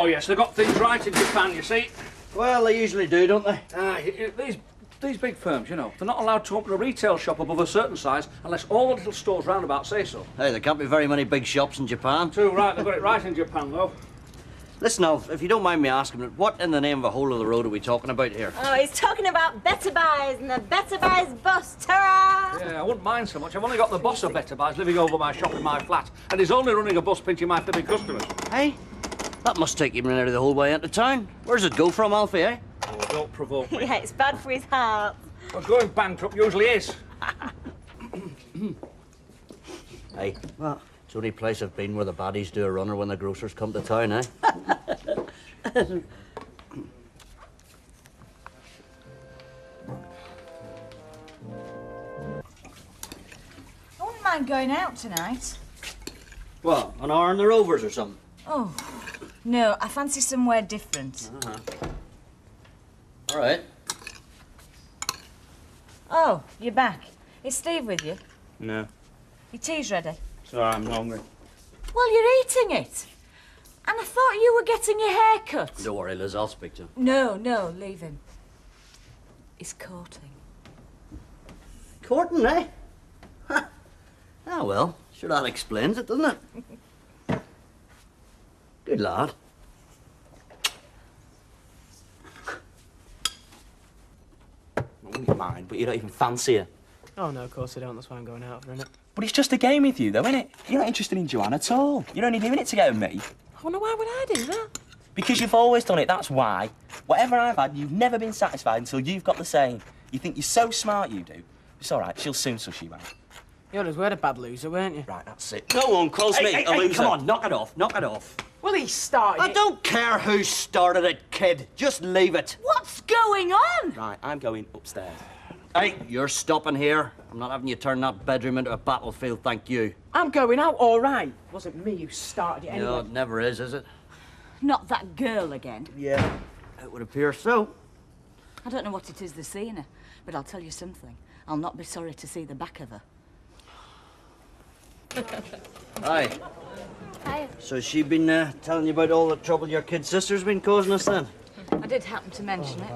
Oh, yes, they've got things right in Japan, you see. Well, they usually do, don't they? These big firms, you know, they're not allowed to open a retail shop above a certain size unless all the little stores roundabout say so. Hey, there can't be very many big shops in Japan. Too right, they've got it right in Japan, though. Listen, Alf, if you don't mind me asking, what in the name of the whole of the road are we talking about here? Oh, he's talking about Better Buys and the Better Buys bus. Ta-ra! Yeah, I wouldn't mind so much. I've only got the boss of Better Buys living over my shop in my flat, and he's only running a bus pinching my flipping customers. Hey, that must take you nearly the whole way into town. Where's it go from, Alfie, eh? Oh, don't provoke me. Yeah, it's bad for his heart. Well, going bankrupt usually is. Hey, what? It's the only place I've been where the baddies do a runner when the grocers come to town, eh? I wouldn't mind going out tonight. What, an hour in the Rovers or something? Oh, no, I fancy somewhere different. All right. Oh, you're back. Is Steve with you? No. Your tea's ready? Sorry, I'm hungry. Well, you're eating it. And I thought you were getting your hair cut. Don't worry, Liz, I'll speak to him. No, leave him. He's courting. Courting, eh? Ah, well, sure that explains it, doesn't it? Good lad. I wouldn't mind, but you don't even fancy her. Oh, no, of course I don't. That's why I'm going out for, innit? But it's just a game with you, though, isn't it? You're not interested in Joanne at all. You're only doing it to get with me. Oh, no, why would I do that? Because you've always done it, that's why. Whatever I've had, you've never been satisfied until you've got the same. You think you're so smart, you do. It's all right, she'll soon suss you out. You always were a bad loser, weren't you? Right, that's it. No one calls me a loser. Come on, knock it off, knock it off. Well, he started I don't care who started it, kid. Just leave it. What's going on? Right, I'm going upstairs. Hey, you're stopping here. I'm not having you turn that bedroom into a battlefield, thank you. I'm going out, all right. It wasn't me who started it anyway. No, it never is it? Not that girl again. Yeah, it would appear so. I don't know what it is they're seeing her, but I'll tell you something. I'll not be sorry to see the back of her. Hi. Hi. So she been telling you about all the trouble your kid sister's been causing us then? I did happen to mention it.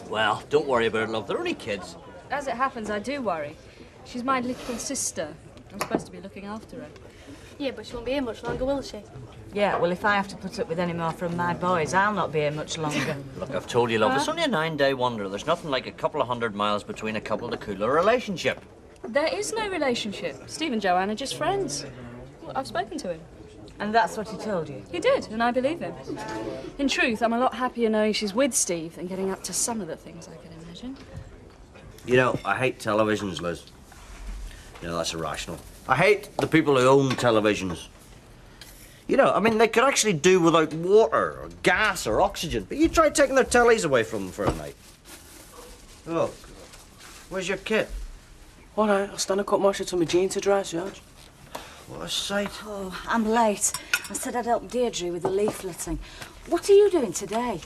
Well, don't worry about it, love. They're only kids. As it happens, I do worry. She's my little sister. I'm supposed to be looking after her. Yeah, but she won't be here much longer, will she? Yeah, well, if I have to put up with any more from my boys, I'll not be here much longer. Look, I've told you, love, it's only a 9-day wonder. There's nothing like a couple of 100 miles between a couple to cool a relationship. There is no relationship. Steve and Joanne are just friends. Well, I've spoken to him. And that's what he told you? He did, and I believe him. In truth, I'm a lot happier knowing she's with Steve than getting up to some of the things I can imagine. You know, I hate televisions, Liz. You know, that's irrational. I hate the people who own televisions. You know, I mean, they could actually do without water or gas or oxygen, but you try taking their tellies away from them for a night. Oh, God. Where's your kit? All right, I'll stand a cut more shit on my jeans to dry, George. What a sight. Oh, I'm late. I said I'd help Deirdre with the leafleting. What are you doing today?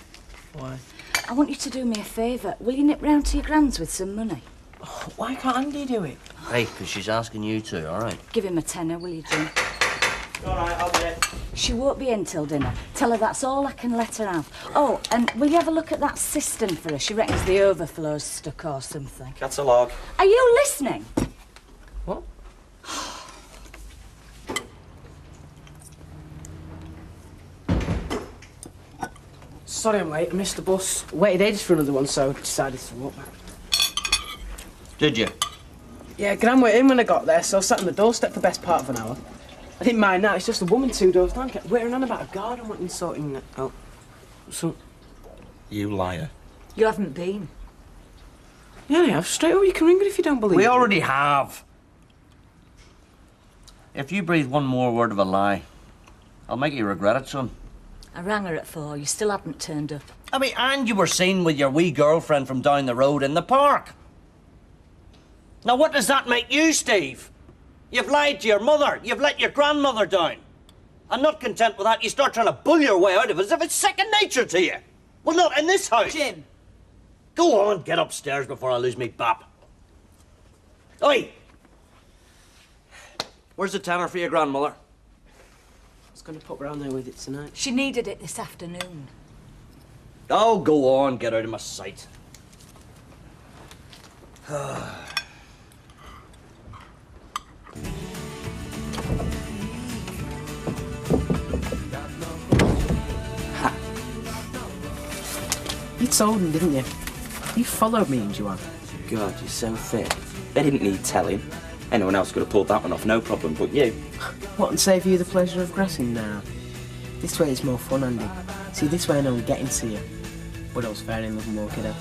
Why? I want you to do me a favour. Will you nip round to your grand's with some money? Oh, why can't Andy do it? Hey, because she's asking you to, all right? Give him a tenner, will you, Jim? All right, I'll do it. She won't be in till dinner. Tell her that's all I can let her have. Oh, and will you have a look at that cistern for her? She reckons the overflow's stuck or something. Cat's a log. Are you listening? What? Sorry I'm late. I missed the bus. Waited ages for another one, so decided to walk back. Did you? Yeah, Gran went in when I got there, so I sat on the doorstep for the best part of an hour. I didn't mind that. It's just a woman 2 doors down kept waiting on about a garden wanting sorting out. So... You liar. You haven't been. Yeah, I have. Straight away, you can ring her if you don't believe We it. already have. If you breathe one more word of a lie, I'll make you regret it, son. I rang her at 4. You still haven't turned up. I mean, and you were seen with your wee girlfriend from down the road in the park. Now, what does that make you, Steve? You've lied to your mother. You've let your grandmother down. And not content with that, you start trying to bull your way out of it as if it's second nature to you. Well, not in this house. Jim. Go on, get upstairs before I lose me bap. Oi! Where's the tenner for your grandmother? was going to pop round there with it tonight. She needed it this afternoon. Oh, go on, get out of my sight. You told him, didn't you? You followed me, Joanne. God, you're so fit. They didn't need telling. Anyone else could have pulled that one off, no problem, but you. What, and save you the pleasure of grassing now? This way is more fun, Andy. See, this way I know I'm getting to you. But all's fair in love and war, kiddo.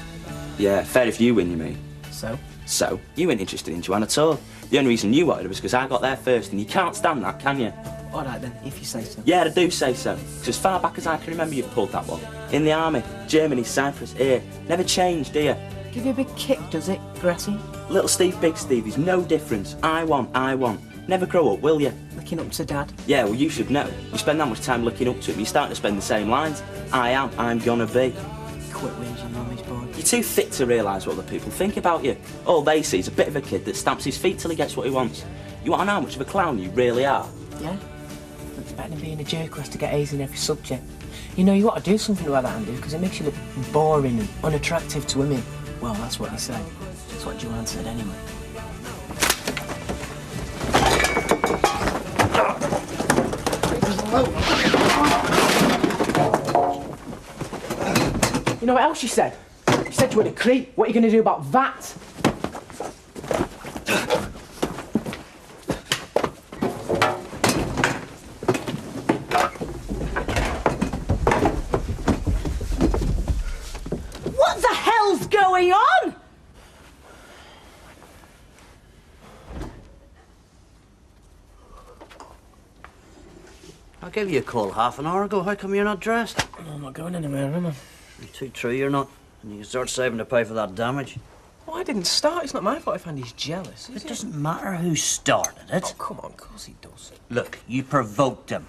Yeah, fair if you win, you mean. So? So, you weren't interested in Joanne at all. The only reason you wanted her was because I got there first, and you can't stand that, can you? All right then, if you say so. Yeah, I do say so. Because as far back as I can remember, you've pulled that one. In the army, Germany, Cyprus, here. Never changed, do you? Give you a big kick, does it, Grassy? Little Steve, Big Steve, is no difference. I want. Never grow up, will you? Looking up to Dad? Yeah, well, you should know. You spend that much time looking up to him, you're starting to spend the same lines. I'm gonna be. Quit whinging, Mummy's boy. You're too thick to realise what other people think about you. All they see is a bit of a kid that stamps his feet till he gets what he wants. You want to know how much of a clown you really are? Yeah? It's better than being a jerk who has to get A's in every subject. You know, you ought to do something about that, Andy, because it makes you look boring and unattractive to women. Well, that's what they say. That's what Joanne said anyway. You know what else she said? She said you were a creep. What are you going to do about that? What the hell's going on? I gave you a call half an hour ago. How come you're not dressed? No, I'm not going anywhere, am I? You're too true, you're not. And you can start saving to pay for that damage. Oh, I didn't start. It's not my fault if Andy's jealous, is It it? doesn't matter who started it. Oh, come on, of course he does. Look, you provoked him.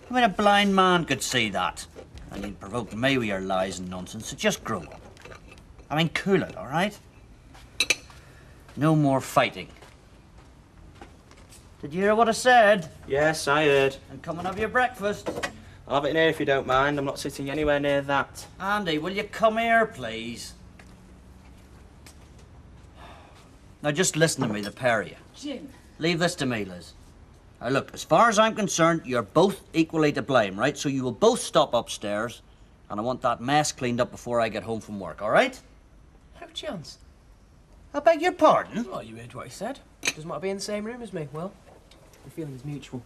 I mean, a blind man could see that. And you provoked me with your lies and nonsense, so just grow up. I mean, cool it, all right? No more fighting. Did you hear what I said? Yes, I heard. And come and have your breakfast. I'll have it in here if you don't mind. I'm not sitting anywhere near that. Andy, will you come here, please? Now, just listen to me, the pair of you. Jim. Leave this to me, Liz. Now, look, as far as I'm concerned, you're both equally to blame, right? So you will both stop upstairs, and I want that mess cleaned up before I get home from work, all right? How chance? I beg your pardon? Well, you heard what he said. Doesn't want to be in the same room as me. Well, the feeling's mutual.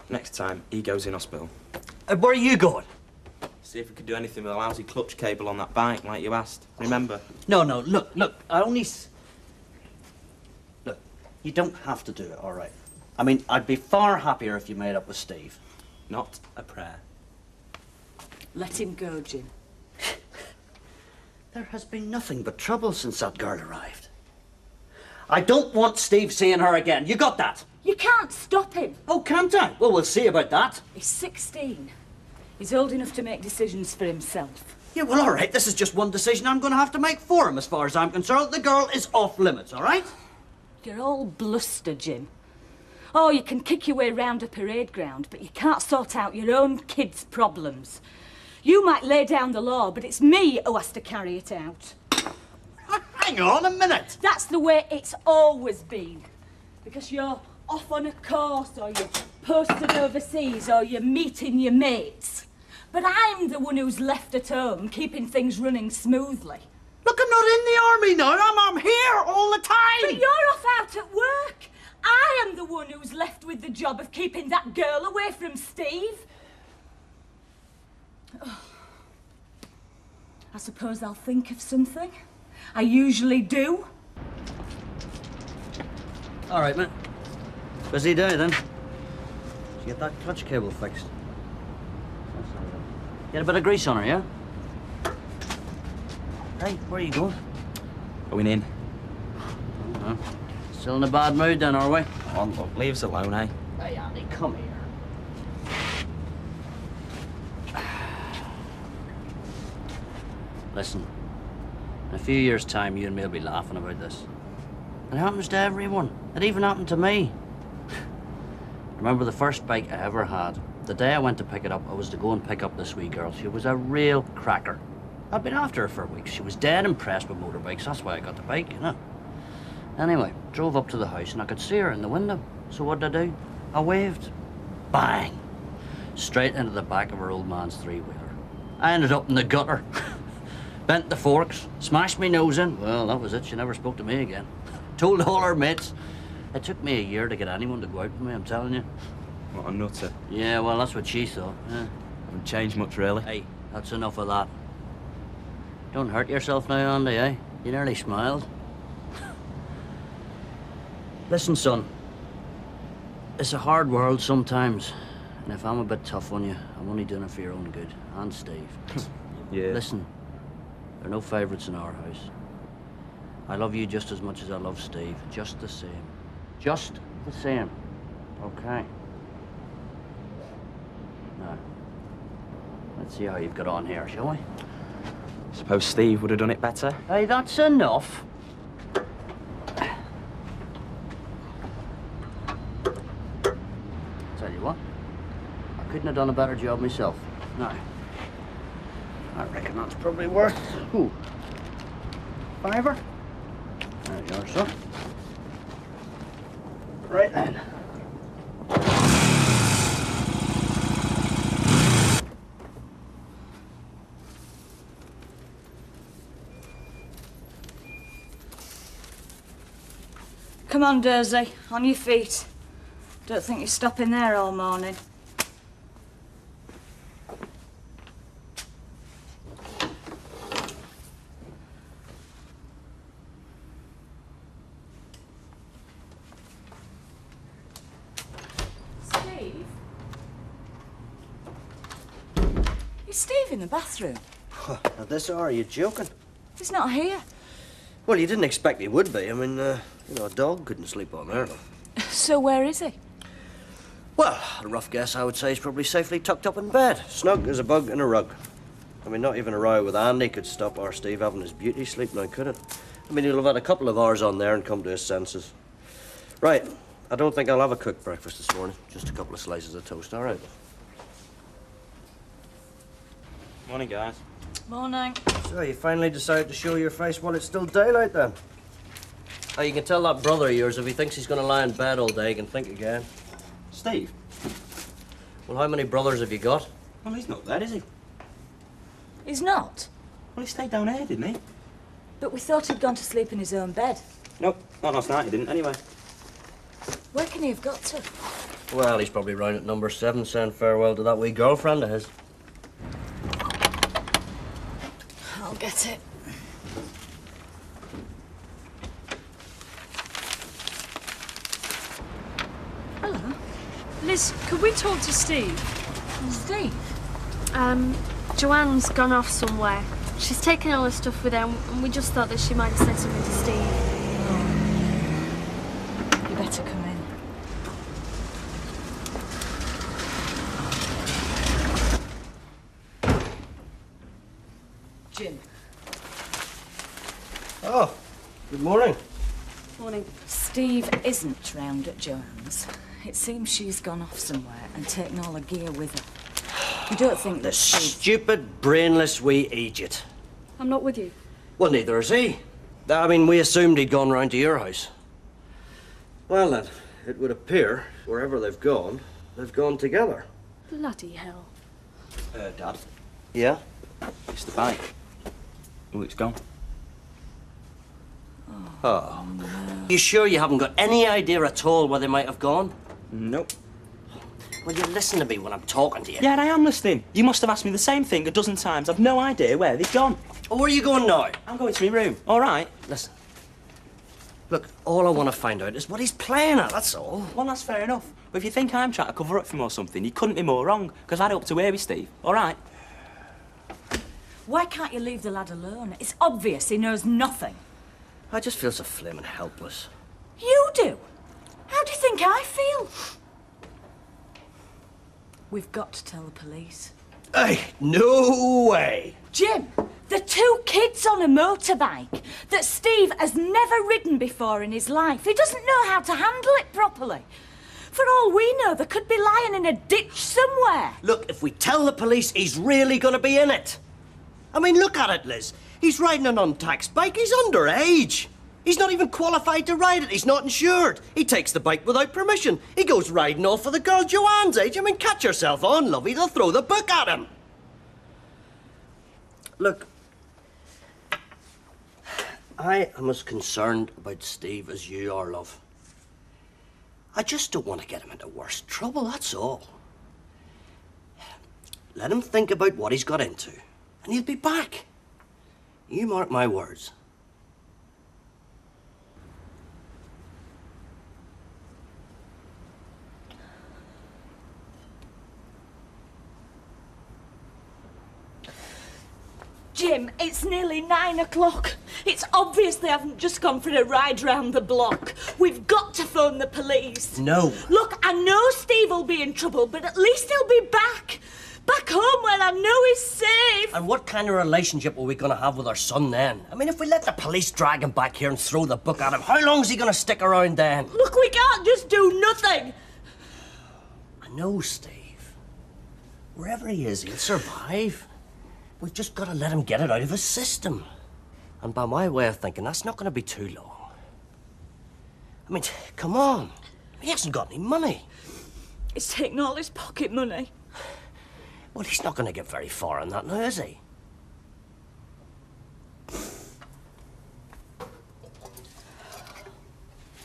Next time, he goes in hospital. Where are you going? See if we could do anything with a lousy clutch cable on that bike, like you asked. Remember? No, look, I only... Look, you don't have to do it, all right? I mean, I'd be far happier if you made up with Steve. Not a prayer. Let him go, Jim. There has been nothing but trouble since that girl arrived. I don't want Steve seeing her again. You got that? You can't stop him. Oh, can't I? Well, we'll see about that. He's 16. He's old enough to make decisions for himself. Yeah, well, all right. This is just one decision I'm going to have to make for him, as far as I'm concerned. The girl is off limits, all right? You're all bluster, Jim. Oh, you can kick your way round a parade ground, but you can't sort out your own kids' problems. You might lay down the law, but it's me who has to carry it out. Hang on a minute. That's the way it's always been. Because you're off on a course, or you're posted overseas, or you're meeting your mates. But I'm the one who's left at home, keeping things running smoothly. Look, I'm not in the army now. I'm here all the time. But you're off out at work. I am the one who's left with the job of keeping that girl away from Steve. Oh. I suppose I'll think of something. I usually do. All right, man. Busy day, then. Did you get that clutch cable fixed? Get a bit of grease on her, yeah? Hey, where are you going? Going in. Oh, still in a bad mood, then, are we? Oh, look, leave us alone, eh? Hey, Andy, come here. Listen, in a few years' time, you and me will be laughing about this. It happens to everyone. It even happened to me. remember the first bike I ever had. The day I went to pick it up, I was to go and pick up this wee girl. She was a real cracker. I'd been after her for weeks. She was dead impressed with motorbikes. That's why I got the bike, you know. Anyway, drove up to the house and I could see her in the window. So what did I do? I waved. Bang! Straight into the back of her old man's three-wheeler. I ended up in the gutter. Bent the forks, smashed me nose in. Well, that was it. She never spoke to me again. Told all her mates. It took me a year to get anyone to go out with me, I'm telling you. What a nutter. Yeah, well, that's what she thought. Yeah. Haven't changed much, really. Hey, that's enough of that. Don't hurt yourself now, Andy, eh? You nearly smiled. Listen, son. It's a hard world sometimes. And if I'm a bit tough on you, I'm only doing it for your own good. And Steve. Yeah. Listen, there are no favourites in our house. I love you just as much as I love Steve. Just the same. Just the same. Okay. Now, let's see how you've got on here, shall we? Suppose Steve would have done it better. Hey, that's enough. Tell you what, I couldn't have done a better job myself. Now, I reckon that's probably worth, ooh, $5. There you are, son. Right then. Come on, Dursley, on your feet. Don't think you're stopping there all morning. Steve? Is Steve in the bathroom? At this hour, are you joking? He's not here. Well, you didn't expect he would be. I mean, you know, a dog couldn't sleep on there. So where is he? Well, a rough guess, I would say he's probably safely tucked up in bed, snug as a bug in a rug. I mean, not even a row with Andy could stop our Steve having his beauty sleep now, could it? I mean, he'll have had a couple of hours on there and come to his senses. Right, I don't think I'll have a cooked breakfast this morning. Just a couple of slices of toast, all right? Morning, guys. Morning. So, you finally decided to show your face while it's still daylight, then? Oh, you can tell that brother of yours if he thinks he's going to lie in bed all day, he can think again. Steve? Well, how many brothers have you got? Well, he's not there, is he? He's not? Well, he stayed down here, didn't he? But we thought he'd gone to sleep in his own bed. Nope, not last night he didn't, anyway. Where can he have got to? Well, he's probably round at number 7 saying farewell to that wee girlfriend of his. I'll get it. Hello. Liz, could we talk to Steve? Steve? Joanne's gone off somewhere. She's taken all her stuff with her, and we just thought that she might have said something to Steve. You better come in. Jim. Oh, good morning. Morning. Steve isn't round at Joanne's. It seems she's gone off somewhere and taken all her gear with her. You don't think The that Steve... stupid, brainless wee idiot. I'm not with you. Well, neither is he. I mean, we assumed he'd gone round to your house. Well, then, it would appear wherever they've gone together. Bloody hell. Dad, Yeah? it's the bike. Oh, it's gone. Oh. You sure you haven't got any idea at all where they might have gone? Nope. Will you listen to me when I'm talking to you? Yeah, I am listening. You must have asked me the same thing a dozen times. I've no idea where they've gone. Oh, where are you going now? I'm going to my room. All right. Listen. Look, all I want to find out is what he's playing at, that's all. Well, that's fair enough. But if you think I'm trying to cover up for him or something, you couldn't be more wrong, because I'd up to where with Steve. All right? Why can't you leave the lad alone? It's obvious he knows nothing. I just feel so flaming helpless. You do? How do you think I feel? We've got to tell the police. Hey, no way! Jim, the two kids on a motorbike that Steve has never ridden before in his life. He doesn't know how to handle it properly. For all we know, they could be lying in a ditch somewhere. Look, if we tell the police, he's really going to be in it. I mean, look at it, Liz. He's riding an untaxed bike. He's underage. He's not even qualified to ride it. He's not insured. He takes the bike without permission. He goes riding off with a girl Joanne's age. I mean, catch yourself on, lovey. They'll throw the book at him. Look, I am as concerned about Steve as you are, love. I just don't want to get him into worse trouble, that's all. Let him think about what he's got into, and he'll be back. You mark my words. Jim, it's nearly 9 o'clock. It's obvious they haven't just gone for a ride round the block. We've got to phone the police. No. Look, I know Steve will be in trouble, but at least he'll be back. Back home where I know he's safe. And what kind of relationship are we going to have with our son then? I mean, if we let the police drag him back here and throw the book at him, how long is he going to stick around then? Look, we can't just do nothing. I know, Steve. Wherever he is, he'll survive. We've just got to let him get it out of his system. And by my way of thinking, that's not going to be too long. I mean, come on. He hasn't got any money. He's taken all his pocket money. Well, he's not going to get very far on that now, is he?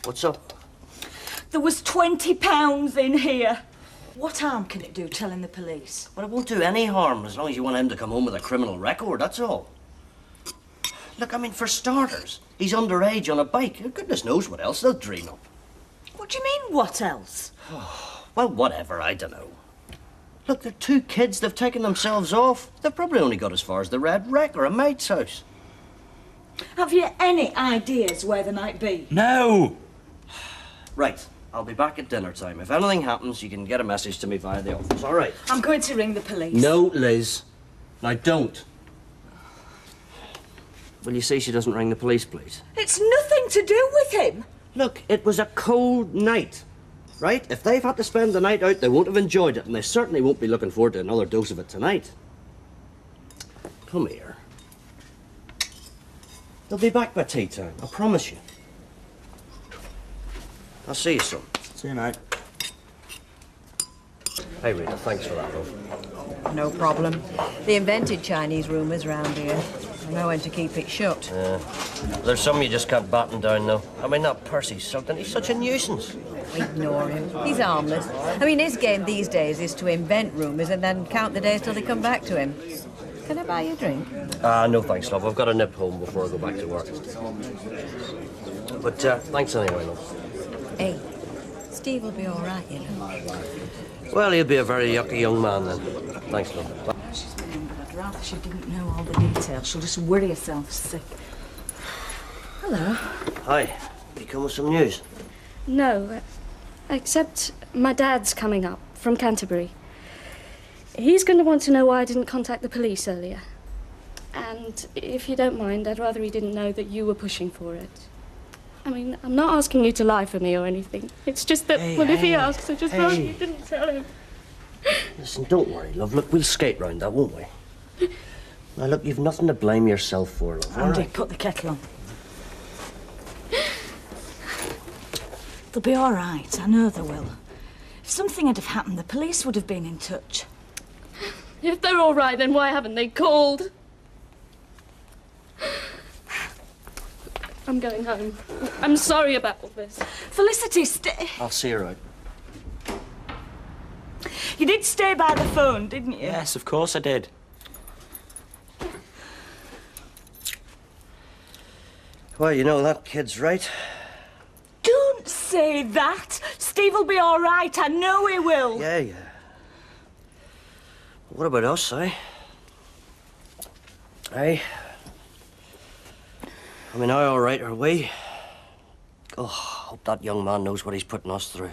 What's up? There was £20 in here. What harm can it do telling the police? Well, it won't do any harm as long as you want him to come home with a criminal record, that's all. Look, I mean, for starters, he's underage on a bike. Goodness knows what else they'll dream up. What do you mean, what else? Well, whatever, I don't know. Look, they're two kids, they've taken themselves off. They've probably only got as far as the Red Wreck or a mate's house. Have you any ideas where they might be? No! Right, I'll be back at dinner time. If anything happens, you can get a message to me via the office, all right? I'm going to ring the police. No, Liz. Now, don't. Will you say she doesn't ring the police, please? It's nothing to do with him. Look, it was a cold night, right? If they've had to spend the night out, they won't have enjoyed it, and they certainly won't be looking forward to another dose of it tonight. Come here. They'll be back by tea time, I promise you. I'll see you soon. See you, mate. Hey, Rita, thanks for that, love. No problem. They invented Chinese rumours round here. I know when to keep it shut. There's some you just can't batten down, though. I mean, that Percy's something. He's such a nuisance. Ignore him. He's harmless. I mean, his game these days is to invent rumours and then count the days till they come back to him. Can I buy you a drink? No thanks, love. I've got to nip home before I go back to work. But thanks anyway, love. Hey, Steve will be all right, you know. Well, he'll be a very yucky young man then. Thanks, love. She's been, but I'd rather she didn't know all the details. She'll just worry herself sick. Hello. Hi. You come with some news? No, except my dad's coming up from Canterbury. He's going to want to know why I didn't contact the police earlier. And if you don't mind, I'd rather he didn't know that you were pushing for it. I mean, I'm not asking you to lie for me or anything. It's just that, if he asks, I just rather you didn't tell him. Listen, don't worry, love. Look, we'll skate round that, won't we? Now, look, you've nothing to blame yourself for, love. Andy, put the kettle on. They'll be all right. I know they will. If something had have happened, the police would have been in touch. If they're all right, then why haven't they called? I'm going home. I'm sorry about all this. Felicity, stay. I'll see her out. You did stay by the phone, didn't you? Yes, of course I did. Well, you know, that kid's right. Don't say that. Steve will be all right. I know he will. Yeah. What about us, eh? Eh? I mean, how all right are we? Oh, I hope that young man knows what he's putting us through.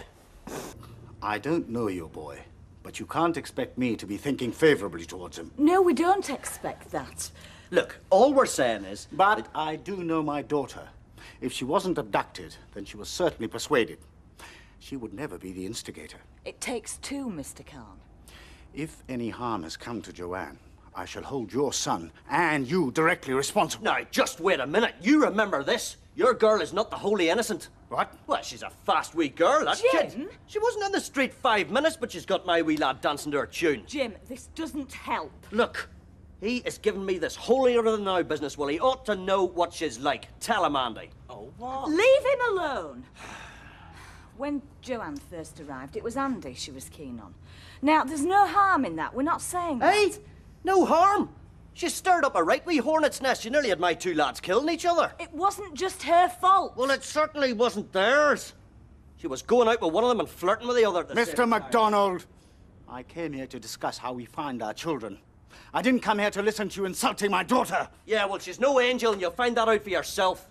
I don't know you, boy, but you can't expect me to be thinking favourably towards him. No, we don't expect that. Look, all we're saying is... But I do know my daughter. If she wasn't abducted, then she was certainly persuaded. She would never be the instigator. It takes two, Mr. Khan. If any harm has come to Joanne, I shall hold your son and you directly responsible. Now, just wait a minute. You remember this. Your girl is not the wholly innocent. What? Well, she's a fast wee girl, that Jim? kid. She wasn't on the street 5 minutes, but she's got my wee lad dancing to her tune. Jim, this doesn't help. Look, he is giving me this holier-than-thou business. Well, he ought to know what she's like. Tell him, Andy. Oh, what? Leave him alone. When Joanne first arrived, it was Andy she was keen on. Now, there's no harm in that. We're not saying that. Hey, no harm. She stirred up a right wee hornet's nest. She nearly had my two lads killing each other. It wasn't just her fault. Well, it certainly wasn't theirs. She was going out with one of them and flirting with the other at the Mr. same McDonald, I came here to discuss how we find our children. I didn't come here to listen to you insulting my daughter. Yeah, well, she's no angel, and you'll find that out for yourself.